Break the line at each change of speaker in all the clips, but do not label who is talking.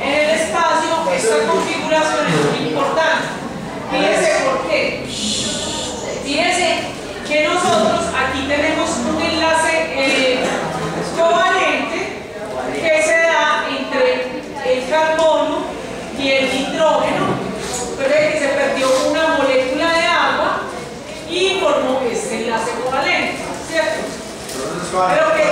En el espacio, esta configuración es muy importante. Fíjense por qué. Fíjense que nosotros aquí tenemos un enlace covalente que se da entre el carbono y el nitrógeno. Recuerden que se perdió una molécula de agua y formó este enlace covalente, ¿cierto? Pero que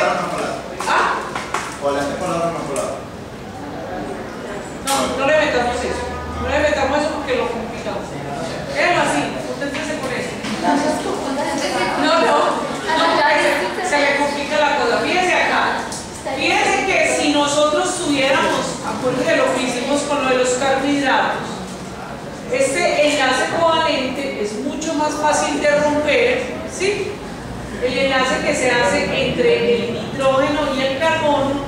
no le metamos eso. No le metamos eso porque lo complicamos. Déjenlo así, concéntrense con eso. No, se le complica la cosa. Fíjense acá. Fíjense que si nosotros tuviéramos, acuérdense de lo que hicimos con lo de los carbohidratos, este enlace covalente es mucho más fácil de romper, ¿sí? El enlace que se hace entre el nitrógeno y el carbono,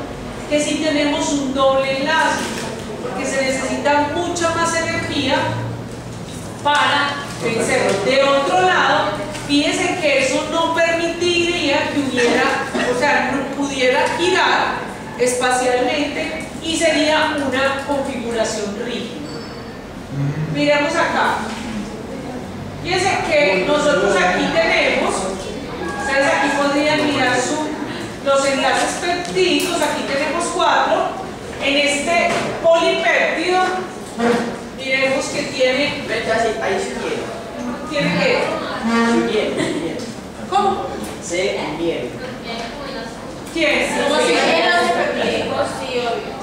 que si tenemos un doble enlace, porque se necesita mucha más energía para vencerlo. De otro lado, fíjense que eso no permitiría que hubiera, o sea, no pudiera girar espacialmente y sería una configuración rígida. Miremos acá. Fíjense que nosotros aquí tenemos, ustedes aquí podrían mirar los enlaces peptídicos, aquí tenemos 4. En este polipéptido, miremos que tiene.
Ahí sí quiero.
¿Tiene qué?
Bien.
¿Cómo?
Se bien.
¿Quién?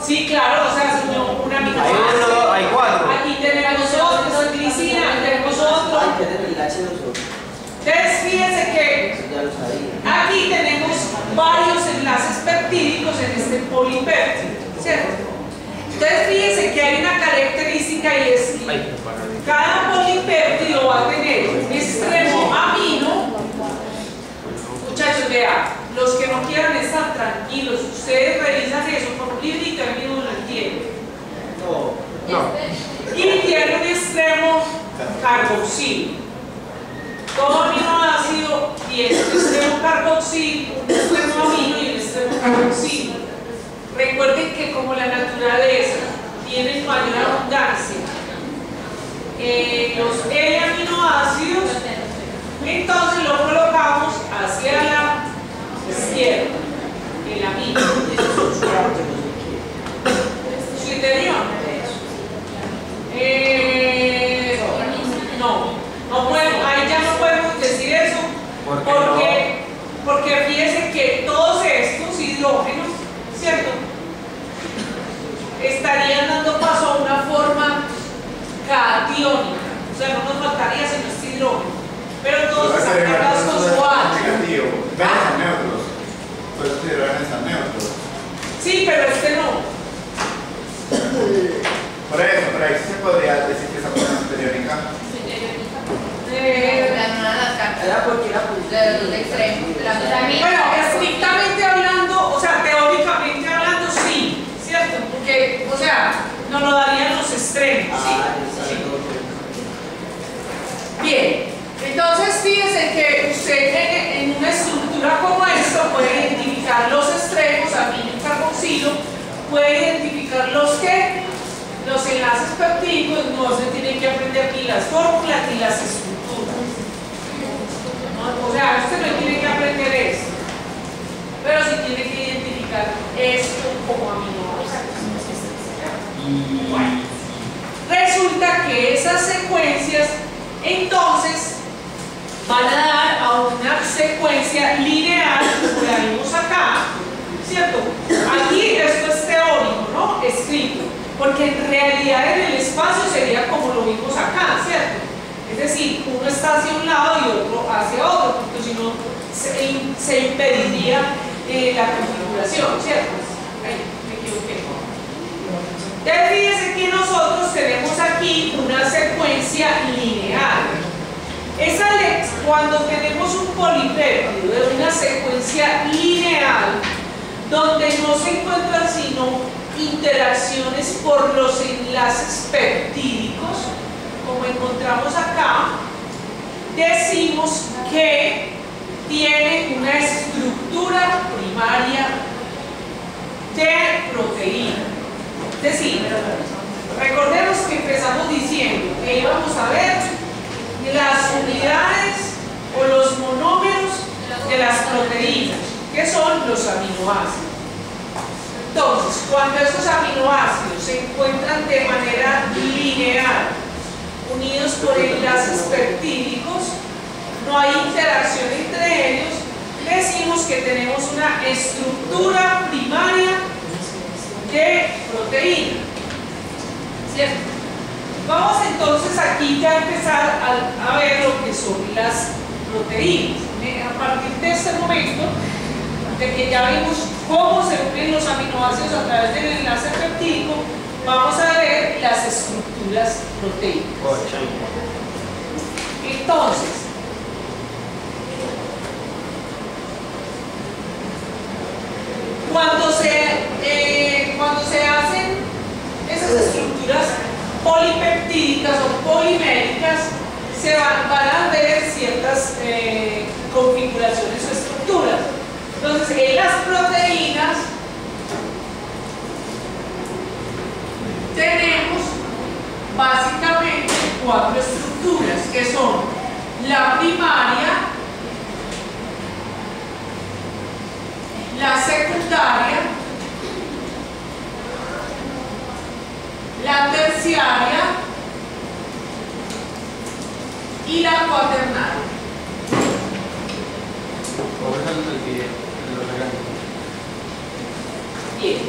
Sí, claro, o sea, si no, un amino ácido.
Hay 4.
Aquí tenemos otro, glicina, aquí tenemos otro. Entonces, fíjense que aquí tenemos varios enlaces peptídicos en este polipéptido, ¿cierto? Entonces, fíjense que hay una característica y es que cada polipéptido va a tener un extremo amino. Muchachos, vean, los que no quieran estar tranquilos, ustedes revisan eso por un librito, el mismo lo entiende.
No.
Y tiene un extremo carboxilo. Todo aminoácido tiene un extremo carboxilo, un extremo amino y un extremo carboxilo. Recuerden que como la naturaleza tiene mayor abundancia los L-aminoácidos, entonces lo colocamos hacia la izquierda, el amino. Su interior. No podemos, ahí ya no podemos decir eso, porque fíjense que todos estos hidrógenos, ¿cierto?, estarían dando paso a una forma catiónica, o sea, no nos faltaría sino este hidrógeno, pero todos están cargados con su H. Sí, pero este no.
Por ahí sí se podría decir que esa forma es periódica.
Bueno, estrictamente hablando, o sea, teóricamente hablando, sí, ¿cierto? Porque, o sea, nos lo darían los extremos, ¿sí? Sí. Bien, entonces fíjense que usted en una estructura como esta puede identificar los extremos, amino y carboxilo, puede identificar los enlaces peptídicos, no se tienen que aprender ni las fórmulas ni las estructuras. O sea, usted no tiene que aprender esto, pero sí tiene que identificar esto como aminoácidos. Bueno, resulta que esas secuencias entonces van a dar a una secuencia lineal, como la vimos acá, ¿cierto? Aquí esto es teórico, ¿no? Escrito, porque en realidad en el espacio sería como lo vimos acá, ¿cierto? Es decir, uno está hacia un lado y otro hacia otro, porque si no se impediría la configuración, ¿cierto? Ay, me equivoqué. Entonces, fíjense que nosotros tenemos aquí una secuencia lineal. Cuando tenemos un polipéptido de una secuencia lineal, donde no se encuentran sino interacciones por los enlaces peptídicos, como encontramos acá, decimos que tiene una estructura primaria de proteína. decir, recordemos que empezamos diciendo que íbamos a ver las unidades o los monómeros de las proteínas, que son los aminoácidos. Entonces, cuando estos aminoácidos se encuentran de manera lineal, unidos por enlaces peptídicos, no hay interacción entre ellos, decimos que tenemos una estructura primaria de proteína. ¿Cierto? Vamos entonces aquí ya a empezar a ver lo que son las proteínas. A partir de este momento, de que ya vimos cómo se unen los aminoácidos a través del enlace peptídico, vamos a ver las estructuras proteicas. Entonces, cuando se hacen esas estructuras polipeptídicas o poliméricas, se van a ver ciertas configuraciones o estructuras. Entonces, en las proteínas tenemos básicamente 4 estructuras, que son la primaria, la secundaria, la terciaria y la cuaternaria. Bien.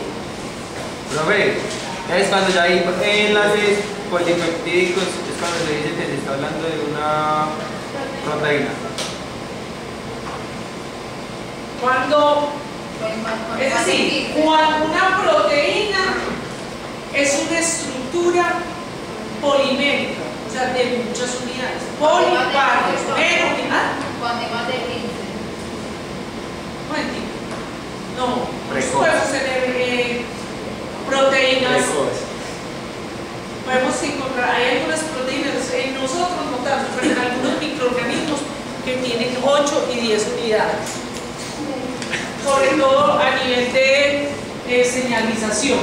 Profe, es cuando ya hay enlaces polipeptídicos, es cuando se dice que se está hablando de una proteína.
Es decir, cuando una proteína es una estructura polimérica, o sea, de muchas unidades. Poliparias,
Cuando hay más de 15.
No, podemos tener proteínas. Podemos encontrar, hay algunas proteínas, en nosotros no tanto, pero en algunos microorganismos que tienen 8 y 10 unidades. Sobre todo a nivel de señalización.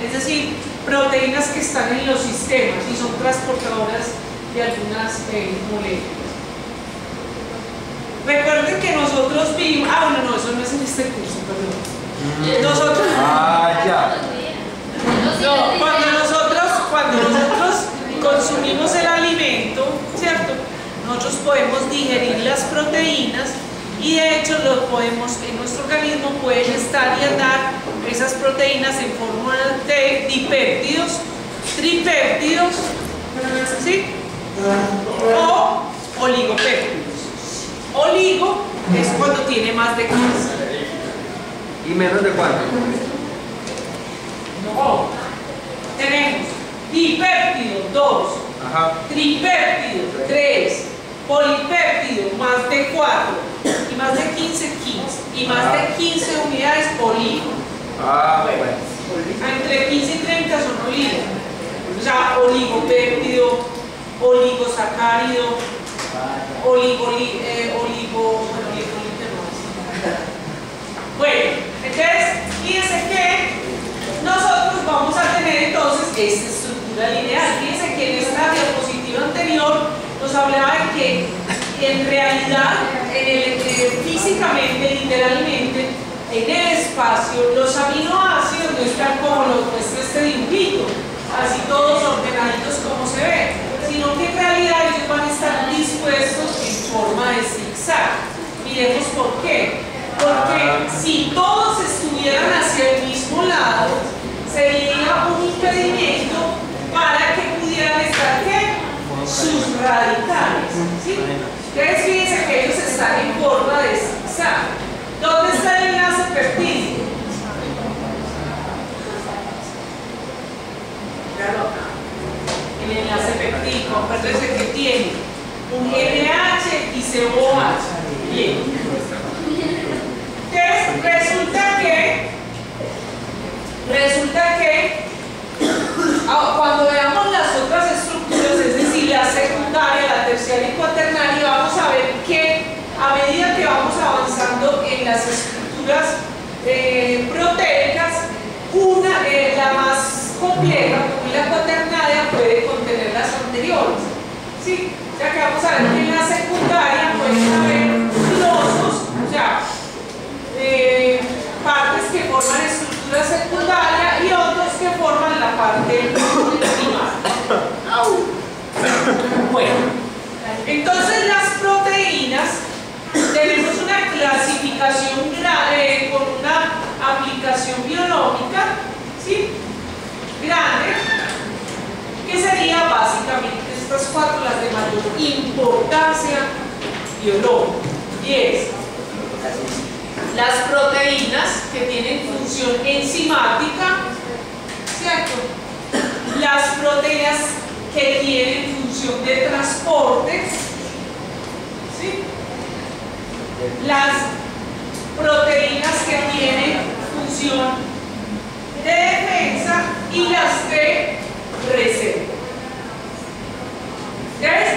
Es decir, proteínas que están en los sistemas y son transportadoras de algunas moléculas. Recuerden que nosotros vimos, no, eso no es en este curso, perdón. Nosotros,
ya.
no, cuando nosotros consumimos el alimento, ¿cierto? Nosotros podemos digerir las proteínas y de hecho en nuestro organismo pueden estar y andar esas proteínas en forma de dipéptidos, tripéptidos, ¿sí? O oligopéptidos. Oligo es cuando tiene más de 15.
¿Y menos de cuánto?
No. Tenemos dipéptido 2, tripéptido 3, polipéptido más de 4 y más de 15, y más de 15 unidades oligo. Entre 15 y 30 son oligos. O sea, oligopéptido, oligosacárido, bueno, entonces fíjense que nosotros vamos a tener entonces esta estructura lineal. Fíjense que en esta diapositiva anterior nos hablaba de que en realidad, físicamente, literalmente, en el espacio, los aminoácidos no están como los muestra este dibujito, así todos ordenaditos como se ve, sino que en realidad ellos van a estar dispuestos en forma de zigzag. Miremos por qué. Porque si todos estuvieran hacia el mismo lado, sería un impedimento para que pudieran estar ¿qué? Sus radicales. ¿Sí? Entonces fíjense que ellos están en forma de zigzag. ¿Dónde está el enlace peptídico? El enlace peptídico, acuérdense que tiene un NH y COH. Bien. Entonces, resulta que cuando veamos las otras estructuras, es decir, la secundaria, la terciaria y cuaternaria, vamos a ver que a medida que vamos avanzando en las estructuras proteicas, la más compleja, como la cuaternaria, puede contener las anteriores. ¿Sí? O sea que vamos a ver que en la secundaria pueden haber trozos, o sea, partes que forman estructura secundaria y otros que forman la parte primaria. Bueno, entonces las proteínas tenemos una clasificación con una aplicación biológica, ¿sí? Grande, que sería básicamente estas cuatro las de mayor importancia biológica, y es las proteínas que tienen función enzimática, ¿cierto? Las proteínas que tienen función de transporte, ¿sí? Las proteínas que tienen función de defensa y las de reserva. ¿Ya ves?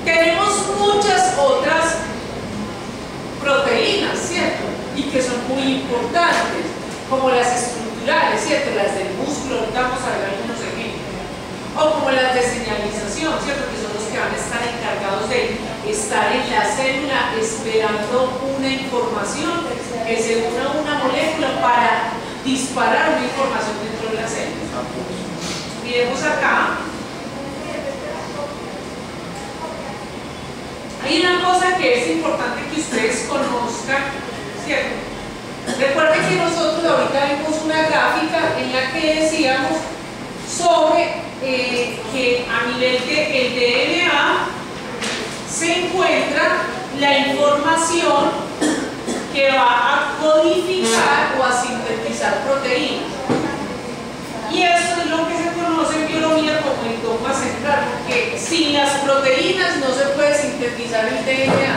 Tenemos muchas otras proteínas, ¿cierto? Y que son muy importantes, como las estructurales, ¿cierto? Las del músculo, ahorita vamos a ver algunos ejemplos. O como las de señalización, ¿cierto? Que son los que van a estar encargados de estar en la célula esperando una información que se una a una molécula para disparar una información dentro de la célula. Miremos acá. Hay una cosa que es importante que ustedes conozcan, ¿cierto? Recuerden que nosotros ahorita vimos una gráfica en la que decíamos sobre que a nivel del DNA se encuentra la información que va a codificar o a sintetizar proteínas. Y eso es lo que se conoce en biología como el dogma central, porque sin las proteínas no se puede sintetizar el DNA.